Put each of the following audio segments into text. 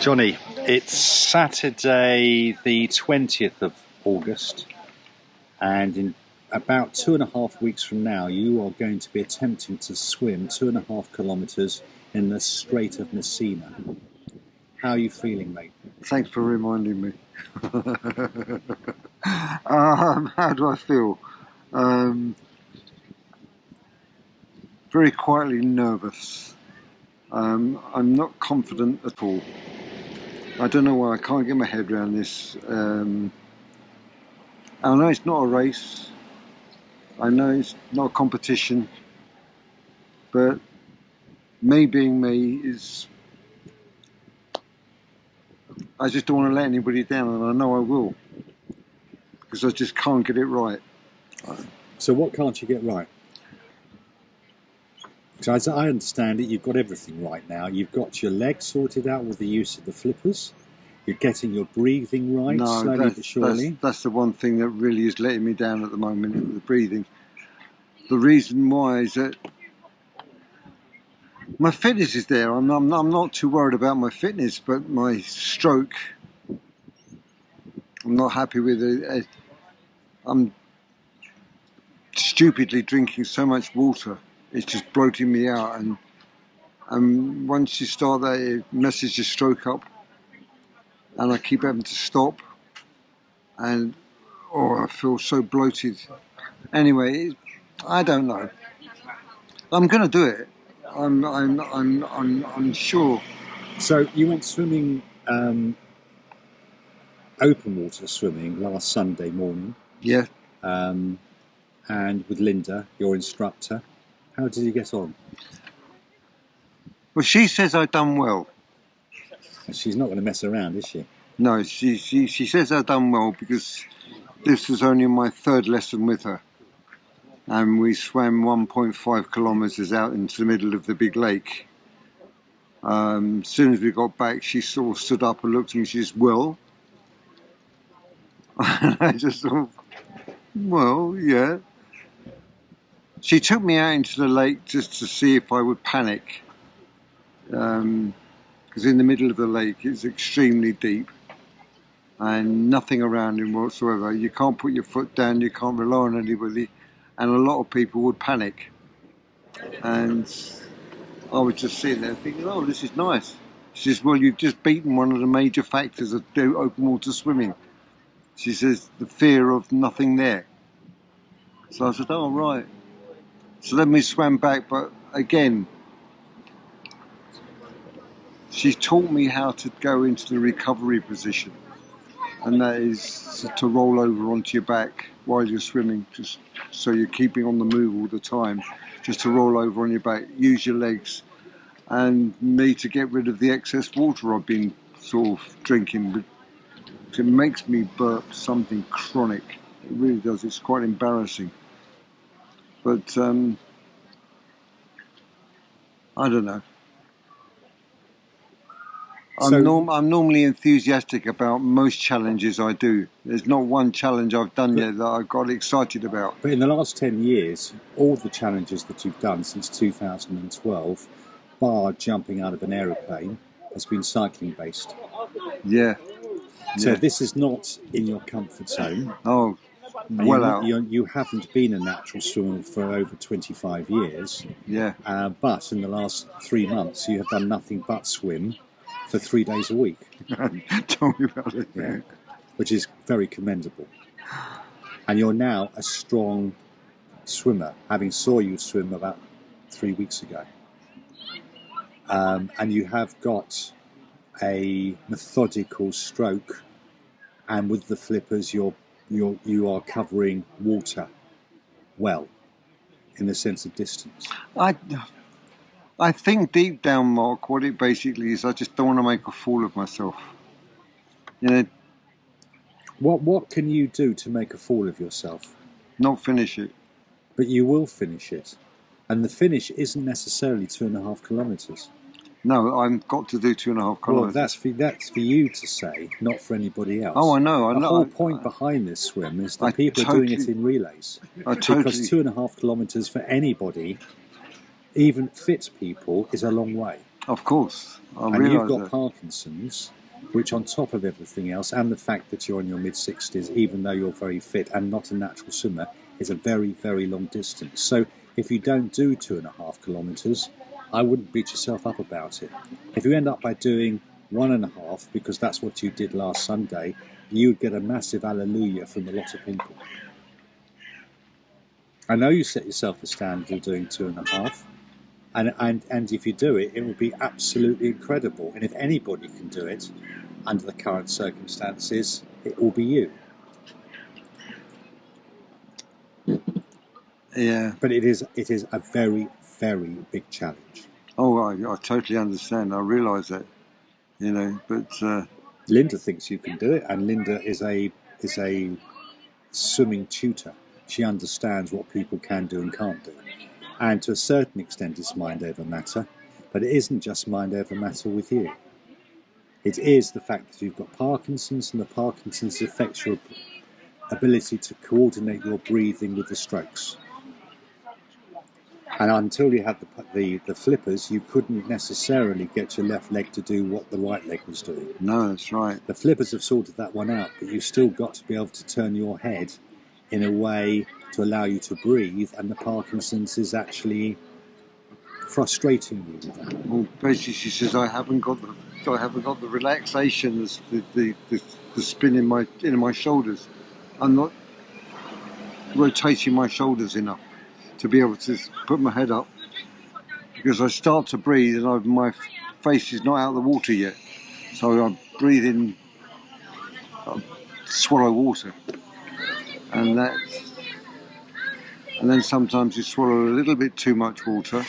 Johnny, it's Saturday the 20th of August, and in about 2.5 weeks from now you are going to be attempting to swim 2.5 kilometres in the Strait of Messina. How are you feeling, mate? Thanks for reminding me. How do I feel? Very quietly nervous. I'm not confident at all. I don't know why I can't get my head around this. I know it's not a race. I know it's not a competition. But me being me is... I just don't want to let anybody down, and I know I will. Because I just can't get it right. So what can't you get right? So as I understand it, you've got everything right now. You've got your legs sorted out with the use of the flippers. You're getting your breathing right, slowly but surely. That's the one thing that really is letting me down at the moment, the breathing. The reason why is that my fitness is there. I'm not too worried about my fitness, but my stroke, I'm not happy with it. I'm stupidly drinking so much water. It's just bloating me out, and once you start that, it messes your stroke up, and I keep having to stop, and I feel so bloated. Anyway, I don't know. I'm going to do it. I'm sure. So you went swimming, open water swimming last Sunday morning. Yeah. And with Linda, your instructor. How did you get on? Well, she says I've done well. She's not going to mess around, is she? No, she says I've done well because this was only my third lesson with her. And we swam 1.5 kilometres out into the middle of the big lake. As soon as we got back, she sort of stood up and looked at me. She says, "Well?" And I just thought, well, yeah. She took me out into the lake just to see if I would panic. Because in the middle of the lake, it's extremely deep. And nothing around him whatsoever. You can't put your foot down, you can't rely on anybody. And a lot of people would panic. And I was just sitting there thinking, oh, this is nice. She says, well, you've just beaten one of the major factors of open water swimming. She says, the fear of nothing there. So I said, oh, right. So then we swam back, but again, she taught me how to go into the recovery position. And that is to roll over onto your back while you're swimming, just so you're keeping on the move all the time, just to roll over on your back, use your legs, and me to get rid of the excess water I've been sort of drinking. It makes me burp something chronic. It really does. It's quite embarrassing. But I don't know. I'm normally enthusiastic about most challenges I do. There's not one challenge I've done yet that I got excited about. But in the last 10 years, all the challenges that you've done since 2012, bar jumping out of an aeroplane, has been cycling based. Yeah. So this is not in your comfort zone. Oh, well out. You haven't been a natural swimmer for over 25 years. Yeah. But in the last 3 months, you have done nothing but swim for 3 days a week. Tell me about it. Yeah. Which is very commendable. And you're now a strong swimmer, having saw you swim about 3 weeks ago. And you have got a methodical stroke, and with the flippers you are covering water well, in the sense of distance. I think deep down, Mark, what it basically is, I just don't want to make a fool of myself. You know. What can you do to make a fool of yourself? Not finish it. But you will finish it, and the finish isn't necessarily 2.5 kilometres. No, I've got to do 2.5 kilometres. Well, that's for you to say, not for anybody else. Oh, I know. The whole point behind this swim is that people are doing it in relays. Because 2.5 kilometres for anybody, even fit people, is a long way. Of course, I And you've realise got that. Parkinson's, which on top of everything else, and the fact that you're in your mid-60s, even though you're very fit and not a natural swimmer, is a very, very long distance. So if you don't do 2.5 kilometres, I wouldn't beat yourself up about it. If you end up by doing 1.5, because that's what you did last Sunday, you would get a massive hallelujah from a lot of people. I know you set yourself the standard of doing 2.5. And if you do it, it will be absolutely incredible. And if anybody can do it under the current circumstances, it will be you. Yeah. But it is a very, very big challenge. Oh, I totally understand. I realise that, you know. But Linda thinks you can do it, and Linda is a swimming tutor. She understands what people can do and can't do. And to a certain extent, it's mind over matter. But it isn't just mind over matter with you. It is the fact that you've got Parkinson's, and the Parkinson's affects your ability to coordinate your breathing with the strokes. And until you had the flippers, you couldn't necessarily get your left leg to do what the right leg was doing. no, that's right. The flippers have sorted that one out, but you've still got to be able to turn your head in a way to allow you to breathe, and the Parkinson's is actually frustrating you with that. Well, basically, she says I haven't got the relaxation, the spin in my shoulders. I'm not rotating my shoulders enough to be able to put my head up, because I start to breathe and my face is not out of the water yet, so I breathe in, swallow water, and then sometimes you swallow a little bit too much water,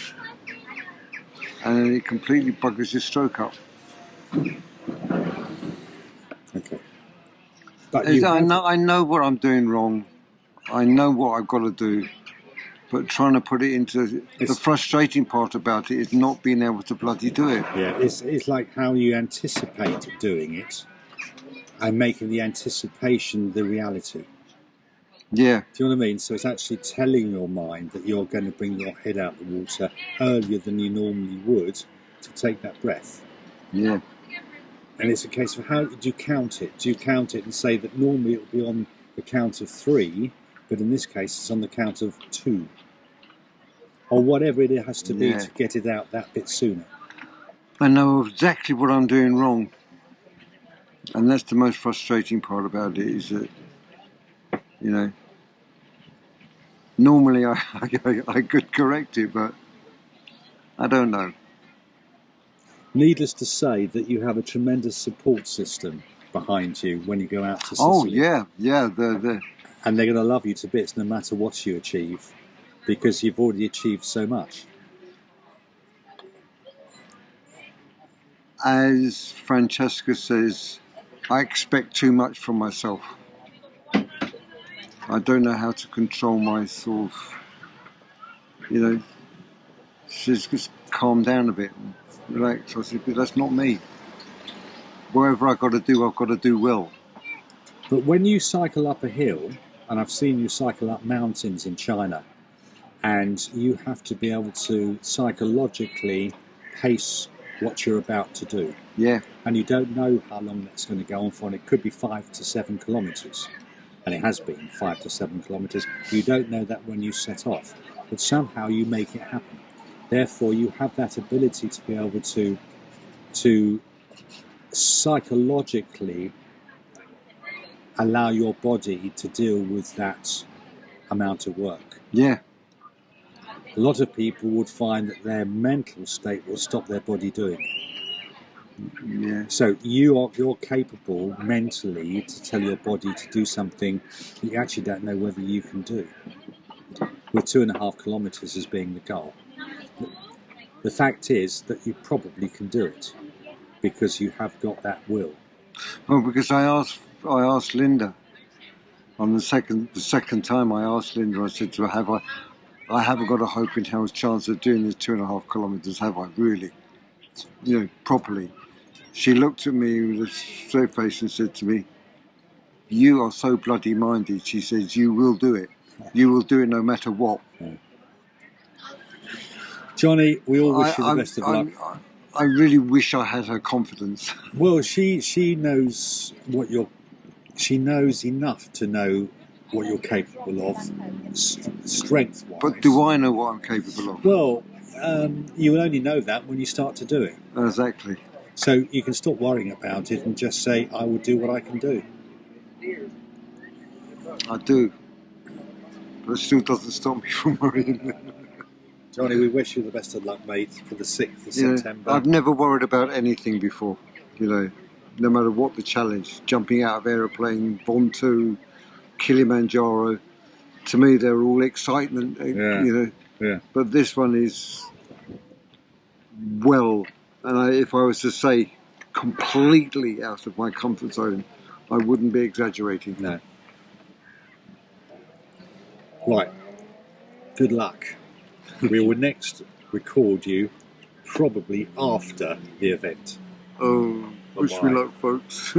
and then it completely buggers your stroke up. Okay. But I know what I'm doing wrong. I know what I've got to do. But trying to put it into the frustrating part about it is not being able to bloody do it. Yeah, it's like how you anticipate doing it and making the anticipation the reality. Yeah. Do you know what I mean? So it's actually telling your mind that you're going to bring your head out of the water earlier than you normally would to take that breath. Yeah. And it's a case of how do you count it? Do you count it and say that normally it would be on the count of 3, but in this case it's on the count of 2? Or whatever it has to be to get it out that bit sooner. I know exactly what I'm doing wrong. And that's the most frustrating part about it, is that, you know, normally I could correct it, but I don't know. Needless to say that you have a tremendous support system behind you when you go out to Sicily. Oh, yeah. And they're going to love you to bits no matter what you achieve, because you've already achieved so much. As Francesca says, I expect too much from myself. I don't know how to control my sort of, you know, she says, just calm down a bit and relax. I said, but that's not me. Whatever I've got to do well. But when you cycle up a hill, and I've seen you cycle up mountains in China, and you have to be able to psychologically pace what you're about to do. Yeah. And you don't know how long that's going to go on for, and it could be 5 to 7 kilometres. And it has been 5 to 7 kilometres. You don't know that when you set off, but somehow you make it happen. Therefore, you have that ability to be able to psychologically allow your body to deal with that amount of work. Yeah. A lot of people would find that their mental state will stop their body doing it. Yeah. So you're capable mentally to tell your body to do something that you actually don't know whether you can do, with 2.5 kilometres as being the goal. The fact is that you probably can do it because you have got that will. Well, because I asked Linda on the second time I asked Linda, I said to her, I haven't got a hope in hell's chance of doing this 2.5 kilometres, have I, really? You know, properly. She looked at me with a straight face and said to me, you are so bloody minded. She says, you will do it. You will do it no matter what. Yeah. Johnny, we all wish you the best of luck. I really wish I had her confidence. Well, she knows she knows enough to know what you're capable of, strength-wise. But do I know what I'm capable of? Well, you will only know that when you start to do it. Exactly. So you can stop worrying about it and just say, I will do what I can do. I do. But it still doesn't stop me from worrying. Johnny, we wish you the best of luck, mate, for the 6th of You September. know, I've never worried about anything before, you know, no matter what the challenge. Jumping out of aeroplane, Vontu, Kilimanjaro. To me, they're all excitement, you know. Yeah. But this one is, well, and if I was to say completely out of my comfort zone, I wouldn't be exaggerating. No. Right. Good luck. We will next record you probably after the event. Oh, wish me luck, folks.